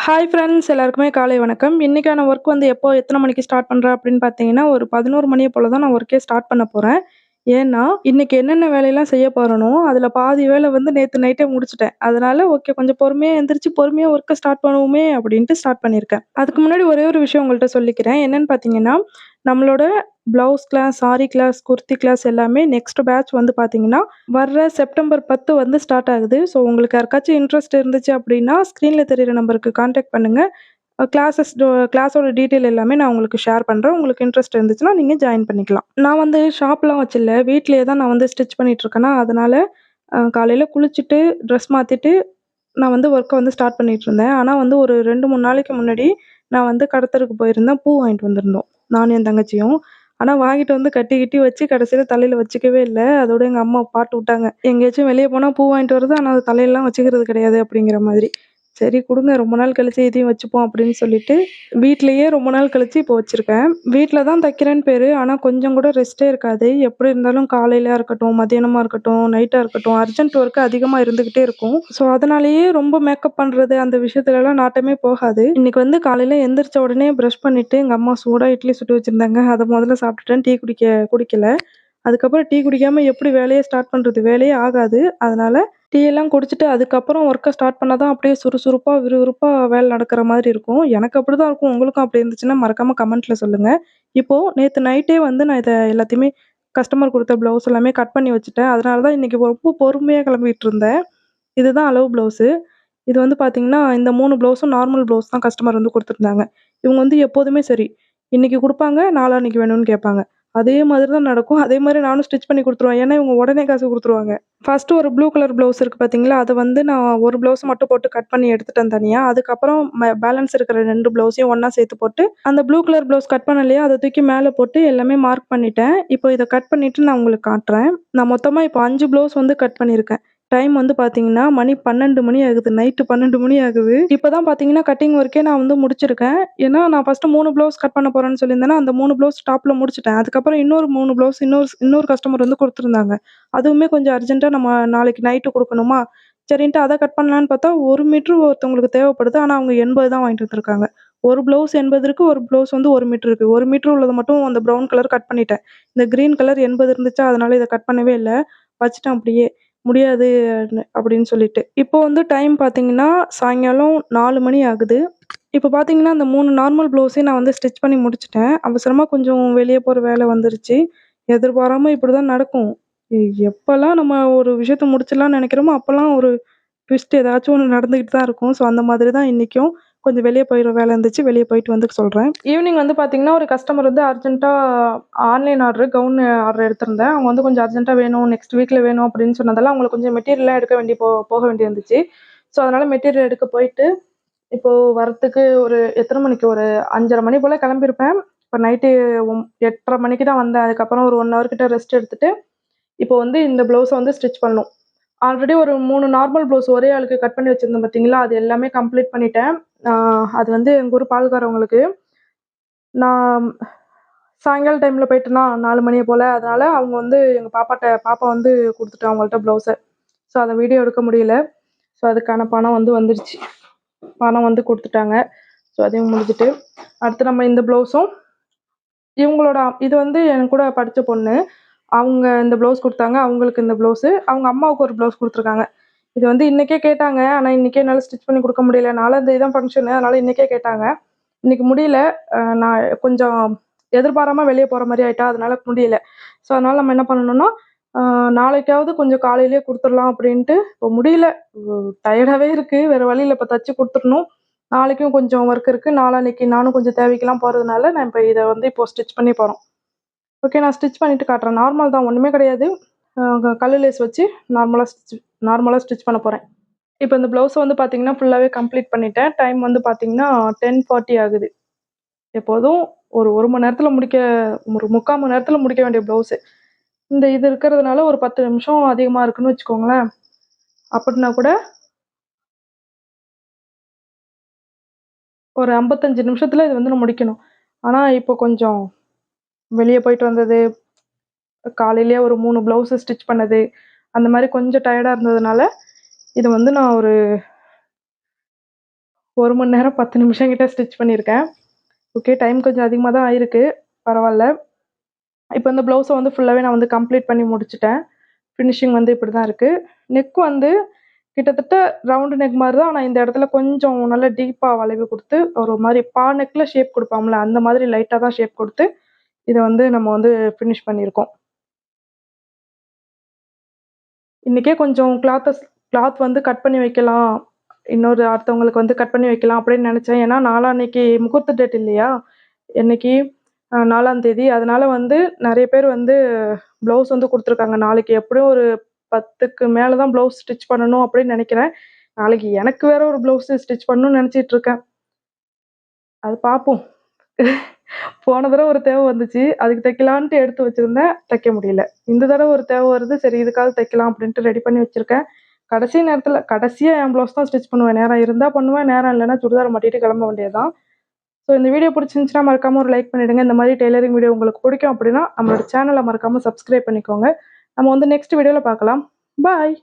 Hi friends எல்லாருக்குமே காலை வணக்கம். இன்னைக்கான ஒர்க் வந்து எப்போ எத்தனை மணிக்கு ஸ்டார்ட் பண்றேன் அப்படின்னு பார்த்தீங்கன்னா, ஒரு 11 மணிய போல தான் நான் ஒர்க்கே ஸ்டார்ட் பண்ண போறேன். ஏன்னா, இன்னைக்கு என்னென்ன வேலையெல்லாம் செய்ய போறேனோ, அதில பாதி வேலை வந்து நேத்து நைட்டே முடிச்சுட்டேன். அதனால ஓகே கொஞ்சம் பொறுமையா எந்திரிச்சு பொறுமையா ஒர்க்க ஸ்டார்ட் பண்ணுவோமே அப்படின்ட்டு ஸ்டார்ட் பண்ணியிருக்கேன். அதுக்கு முன்னாடி ஒரே ஒரு விஷயம் உங்கள்ட்ட சொல்லிக்கிறேன். என்னன்னு பார்த்தீங்கன்னா, நம்மளோட blouse class, sari class, kurti class எல்லாமே நெக்ஸ்ட் பேட்ச் வந்து பார்த்தீங்கன்னா, வர்ற செப்டம்பர் 10 வந்து ஸ்டார்ட் ஆகுது. ஸோ உங்களுக்கு யாருக்காச்சும் இன்ட்ரெஸ்ட் இருந்துச்சு அப்படின்னா, ஸ்க்ரீன்ல தெரியிற நம்பருக்கு கான்டாக்ட் பண்ணுங்க. கிளாஸோட டீட்டெயில் எல்லாமே நான் உங்களுக்கு ஷேர் பண்றேன். உங்களுக்கு இன்ட்ரெஸ்ட் இருந்துச்சுன்னா, நீங்க ஜாயின் பண்ணிக்கலாம். நான் வந்து ஷாப்லாம் வச்சில்ல. வீட்லயே தான் நான் வந்து ஸ்டிச் பண்ணிட்டு இருக்கேனா, அதனால காலையில குளிச்சுட்டு, ட்ரெஸ் மாத்திட்டு, நான் வந்து ஒர்க்க வந்து ஸ்டார்ட் பண்ணிட்டு இருந்தேன். ஆனா வந்து ஒரு 2, 3 நாளைக்கு முன்னாடி நான் வந்து கடத்தெருக்கு போயிருந்தேன். பூ வாங்கிட்டு வந்திருந்தோம். நானும் என் தங்கச்சியும். ஆனா வாங்கிட்டு வந்து கட்டி கிட்டி வச்சு கடைசியில தலையில வச்சுக்கவே இல்ல. அதோட எங்க அம்மா பாட்டு விட்டாங்க. "எங்கேயாச்சும் வெளிய போனா பூ வாங்கிட்டு வருது. ஆனா அது தலையிலலாம் வச்சுக்கிறது கிடையாது." அப்படிங்கிற மாதிரி. சரி குடுங்க ரொம்ப நாள் கழிச்சு இதையும் வச்சுப்போம் அப்படின்னு சொல்லிட்டு, வீட்லயே ரொம்ப நாள் கழிச்சு இப்போ வச்சிருக்கேன். வீட்ல தான் தைக்கிறேன்னு பேரு. ஆனா கொஞ்சம் கூட ரெஸ்ட்டே இருக்காது. எப்படி இருந்தாலும் காலையிலயா இருக்கட்டும், மதியானமா இருக்கட்டும், நைட்டா இருக்கட்டும், அர்ஜென்ட் ஒர்க் அதிகமா இருந்துகிட்டே இருக்கும். ஸோ அதனாலேயே ரொம்ப மேக்கப் பண்றது அந்த விஷயத்துலலாம் நாட்டமே போகாது. இன்னைக்கு வந்து காலையில எந்திரிச்ச உடனே பிரஷ் பண்ணிட்டு, எங்க அம்மா சூடா இட்லி சுட்டு வச்சிருந்தாங்க. அத முதல்ல சாப்பிட்டுட்டேன். டீ குடிக்கல. அதுக்கப்புறம் டீ குடிக்காம எப்படி வேலையே ஸ்டார்ட் பண்றது? வேலையே ஆகாது. அதனால டீ எல்லாம் குடிச்சுட்டு அதுக்கப்புறம் ஒர்க்க ஸ்டார்ட் பண்ணா தான் அப்படியே சுறுசுறுப்பா, விறுவிறுப்பா வேலை நடக்கிற மாதிரி இருக்கும். எனக்கு அப்படிதான் இருக்கும். உங்களுக்கும் அப்படி இருந்துச்சுன்னா மறக்காம கமெண்ட்ல சொல்லுங்க. இப்போ நேத்து நைட்டே வந்து நான் இத எல்லாத்தையுமே கஸ்டமர் குடுத்த ப்ளவுஸ் எல்லாமே கட் பண்ணி வச்சுட்டேன். அதனால தான் இன்னைக்கு ரொம்ப பொறுமையா கிளம்பிட்டு இருந்தேன். இதுதான் அளவு ப்ளவுஸு. இது வந்து பார்த்தீங்கன்னா, இந்த 3 ப்ளவுஸும் நார்மல் ப்ளவுஸ் தான் கஸ்டமர் வந்து குடுத்துருந்தாங்க. இவங்க வந்து எப்போதுமே சரி, இன்னைக்கு குடுப்பாங்க, நாளான்னைக்கு வேணும்னு கேட்பாங்க. அதே மாதிரி தான் நடக்கும். அதே மாரி நானும் ஸ்டிச் பண்ணி குடுத்துருவேன். ஏன்னா, இவங்க உடனே காசு குடுத்துருவாங்க. ஃபர்ஸ்ட்டு ஒரு ப்ளூ கலர் ப்ளவுஸ் இருக்கு பார்த்தீங்களா, அத வந்து நான் ஒரு ப்ளவுஸ் மட்டும் போட்டு கட் பண்ணி எடுத்துட்டேன் தனியா. அதுக்கப்புறம் பேலன்ஸ் இருக்கிற 2 ப்ளவுஸையும் ஒண்ணா சேர்த்து போட்டு, அந்த ப்ளூ கலர் ப்ளவுஸ் கட் பண்ணேன் இல்லையா, அத தூக்கி மேல போட்டு எல்லாமே மார்க் பண்ணிட்டேன். இப்போ இத கட் பண்ணிட்டு நான் உங்களுக்கு காட்டுறேன். நான் மொத்தமா இப்போ 5 ப்ளவுஸ் வந்து கட் பண்ணியிருக்கேன். டைம் வந்து பார்த்தீங்கன்னா, மணி 12 மணி ஆகுது. நைட்டு 12 மணி ஆகுது. இப்ப தான் பார்த்தீங்கன்னா, கட்டிங் ஒர்க்கே நான் வந்து முடிச்சிருக்கேன். ஏன்னா, நான் ஃபர்ஸ்ட்டு 3 ப்ளவுஸ் கட் பண்ண போறேன்னு சொல்லியிருந்தேன்னா, அந்த 3 ப்ளவுஸ் டாப்ல முடிச்சுட்டேன். அதுக்கப்புறம் இன்னொரு 3 ப்ளவுஸ் இன்னொரு கஸ்டமர் வந்து குடுத்துருந்தாங்க. அதுவுமே கொஞ்சம் அர்ஜென்ட்டா நம்ம நாளைக்கு நைட்டு குடுக்கணுமா, சரின்ட்டு அத கட் பண்ணலான்னு பார்த்தா, 1 மீட்டர் ஒருத்தவங்களுக்கு தேவைப்படுது. ஆனா, அவங்க 80 தான் வாங்கிட்டு வந்திருக்காங்க. ஒரு ப்ளவுஸ் 80 இருக்கு. ஒரு ப்ளவுஸ் வந்து 1 மீட்டர் இருக்கு. 1 மீட்டர் உள்ளத மட்டும் அந்த ப்ரவுன் கலர் கட் பண்ணிட்டேன். இந்த கிரீன் கலர் 80 இருந்துச்சா, அதனால இத கட் பண்ணவே இல்ல. வச்சுட்டேன் அப்படியே. முடியாது அப்படின்னு சொல்லிட்டு. இப்போ வந்து டைம் பார்த்தீங்கன்னா, சாயங்காலம் 4 மணி ஆகுது. இப்போ பார்த்தீங்கன்னா, அந்த 3 நார்மல் ப்ளவுஸையும் நான் வந்து ஸ்டிச் பண்ணி முடிச்சுட்டேன். அவசரமா கொஞ்சம் வெளிய போற வேலை வந்துருச்சு. எதிர்பாராம இப்படிதான் நடக்கும். எப்பலாம் நம்ம ஒரு விஷயத்த முடிச்சிடலாம்னு நெனைக்கிறோமோ, அப்பலாம் ஒரு ட்விஸ்ட் ஏதாச்சும் ஒண்ணு நடந்துகிட்டு தான் இருக்கும். ஸோ, அந்த மாதிரி தான் இன்னைக்கும் கொஞ்சம் வெளிய போயிற வேலை இருந்துச்சு. வெளிய போயிட்டு வந்து சொல்றேன். ஈவினிங் வந்து பார்த்தீங்கன்னா, ஒரு கஸ்டமர் வந்து அர்ஜென்ட்டா ஆன்லைன் கவுன் ஆர்டர் எடுத்திருந்தேன். அவங்க வந்து கொஞ்சம் அர்ஜென்ட்டா வேணும், நெக்ஸ்ட் வீக்ல வேணும் அப்படின்னு சொன்னதால, அவங்களுக்கு கொஞ்சம் மெட்டீரியல்லாம் எடுக்க வேண்டி போக வேண்டியிருந்துச்சு. ஸோ, அதனால மெட்டீரியல் எடுக்க போயிட்டு, இப்போ வரத்துக்கு ஒரு எத்தன மணிக்கு ஒரு 5:30 மணி போல கிளம்பியிருப்பேன். இப்ப நைட்டு 8:30 மணிக்கு தான் வந்தேன். அதுக்கப்புறம் ஒரு 1 ஹவர் கிட்ட ரெஸ்ட் எடுத்துட்டு, இப்போ வந்து இந்த ப்ளவுஸ வந்து ஸ்டிச் பண்ணணும். ஆல்ரெடி ஒரு 3 நார்மல் ப்ளவுஸ் ஒரே ஆளுக்கு கட் பண்ணி வச்சிருந்தேன் பார்த்தீங்களா, அது எல்லாமே கம்ப்ளீட் பண்ணிட்டேன். அது வந்து எங்க ஊர் பால்காரவங்களுக்கு. நான் சாயங்காலம் டைம்ல போயிட்டேனா 4 மணிய போல, அதனால அவங்க வந்து எங்க பாப்பா வந்து குடுத்துட்டா அவங்கள்ட்ட ப்ளவுஸ. ஸோ அத வீடியோ எடுக்க முடியல. ஸோ அதுக்கான பணம் வந்து வந்துருச்சு. பணம் வந்து குடுத்துட்டாங்க. ஸோ அதையும் முடிச்சுட்டு, அடுத்து நம்ம இந்த ப்ளவுஸும் இவங்களோட இது வந்து என் கூட படிச்ச பொண்ணு. அவங்க இந்த ப்ளவுஸ் குடுத்தாங்க. அவங்களுக்கு இந்த ப்ளவுஸு. அவங்க அம்மாவுக்கு ஒரு ப்ளவுஸ் குடுத்துருக்காங்க. இது வந்து இன்னைக்கே கேட்டாங்க. ஆனா, இன்னைக்கே என்னால ஸ்டிச் பண்ணி குடுக்க முடியல. 4ஆம் தேதி தான் ஃபங்ஷனு. அதனால இன்னைக்கே கேட்டாங்க. இன்னைக்கு முடியல. நான் கொஞ்சம் எதிர்பாராம வெளிய போற மாரி ஆயிட்டா, அதனால முடியல. ஸோ, அதனால நம்ம என்ன பண்ணணும்னா, அ நாளைக்காவது கொஞ்சம் காலையிலேயே குடுத்துடலாம் அப்படின்ட்டு, இப்போ முடியல. டயர்டாவே இருக்கு. வேற வழி இல்ல. இப்ப தச்சு குடுத்துறணும். நாளைக்கும் கொஞ்சம் ஒர்க் இருக்கு. நாளான்னைக்கு நானும் கொஞ்சம் தேவைக்கெல்லாம் போறதுனால, நான் இப்ப இத வந்து இப்போ ஸ்டிச் பண்ணி போறோம். ஓகே. நான் ஸ்டிச் பண்ணிட்டு காட்டுறேன். நார்மல் தான். ஒண்ணுமே கிடையாது. கல்லு லேஸ் வச்சு நார்மலா ஸ்டிச் பண்ண போறேன். இப்ப இந்த ப்ளவுஸ வந்து பார்த்தீங்கன்னா, ஃபுல்லாவே கம்ப்ளீட் பண்ணிட்டேன். டைம் வந்து பார்த்தீங்கன்னா, 10:40 ஆகுது. எப்போதும் ஒரு 1 மணி நேரத்தில ஒரு 3/4 மணி நேரத்தில முடிக்க வேண்டிய ப்ளவுஸு. இந்த இது இருக்கிறதுனால ஒரு 10 நிமிஷம் அதிகமா இருக்குன்னு வச்சுக்கோங்களேன். அப்படின்னா கூட ஒரு 55 நிமிஷத்தில இது வந்து நான் முடிக்கணும். ஆனா, இப்போ கொஞ்சம் வெளிய போயிட்டு வந்தது, காலையிலேயே ஒரு 3 ப்ளவுஸு ஸ்டிச் பண்ணது, அந்த மாரி கொஞ்சம் டயர்டா இருந்ததுனால, இத வந்து நான் ஒரு 1 மணி நேரம் 10 நிமிஷம் கிட்ட ஸ்டிச் பண்ணியிருக்கேன். ஓகே. டைம் கொஞ்சம் அதிகமா தான் ஆயிருக்கு. பரவால்ல. இப்ப இந்த ப்ளவுஸ வந்து ஃபுல்லாவே நான் வந்து கம்ப்ளீட் பண்ணி முடிச்சுட்டேன். ஃபினிஷிங் வந்து இப்படி தான் இருக்கு. நெக் வந்து கிட்டத்தட்ட ரவுண்டு நெக் மாரி தான். ஆனா இந்த இடத்துல கொஞ்சம் நல்லா டீப்பா வளைவு குடுத்து, ஒரு மாரி பா நெக்ல ஷேப் குடுப்பாங்கல்ல, அந்த மாதிரி லைட்டா தான் ஷேப் குடுத்து, இத வந்து நம்ம வந்து ஃபினிஷ் பண்ணியிருக்கோம். இன்னைக்கே கொஞ்சம் கிளாத் வந்து கட் பண்ணி வைக்கலாம். அடுத்தவங்களுக்கு வந்து கட் பண்ணி வைக்கலாம் அப்படின்னு நெனச்சேன். ஏன்னா, நாளான்னைக்கு முகூர்த்த டேட் இல்லையா? என்னைக்கு? 4ஆம் தேதி. அதனால வந்து நெறைய பேர் வந்து ப்ளவுஸ் வந்து குடுத்துருக்காங்க. நாளைக்கு எப்படியும் ஒரு 10க்கு மேல தான் ப்ளவுஸ் ஸ்டிச் பண்ணணும் அப்படின்னு நெனைக்கிறேன். நாளைக்கு எனக்கு வேற ஒரு ப்ளவுஸ் ஸ்டிச் பண்ணணும்னு நெனச்சிட்டு இருக்கேன். அது பாப்போம். போன தடவ ஒரு தேவ வந்துச்சு. அதுக்கு தைக்கலான்ட்டு எடுத்து வச்சிருந்தேன். தைக்க முடியல. இந்த தடவ ஒரு தேவ வருது. சரி இதுக்காவது தைக்கலாம் அப்படின்ட்டு ரெடி பண்ணி வச்சிருக்கேன். கடைசி நேரத்தில கடைசியா என் ப்ளவுஸ் தான் ஸ்டிச் பண்ணுவேன். நேரம் இருந்தா பண்ணுவேன். நேரம் இல்லன்னா சுடிதார மாட்டிட்டு கிளம்ப வேண்டியது தான். ஸோ இந்த வீடியோ பிடிச்சிருந்துச்சுன்னா மறக்காம ஒரு லைக் பண்ணிடுங்க. இந்த மாரி டெய்லரிங் வீடியோ உங்களுக்கு பிடிக்கும் அப்படின்னா, நம்மளோட சேனல மறக்காம சப்ஸ்கிரைப் பண்ணிக்கோங்க. நம்ம வந்து நெக்ஸ்ட் வீடியோல பார்க்கலாம். பாய்.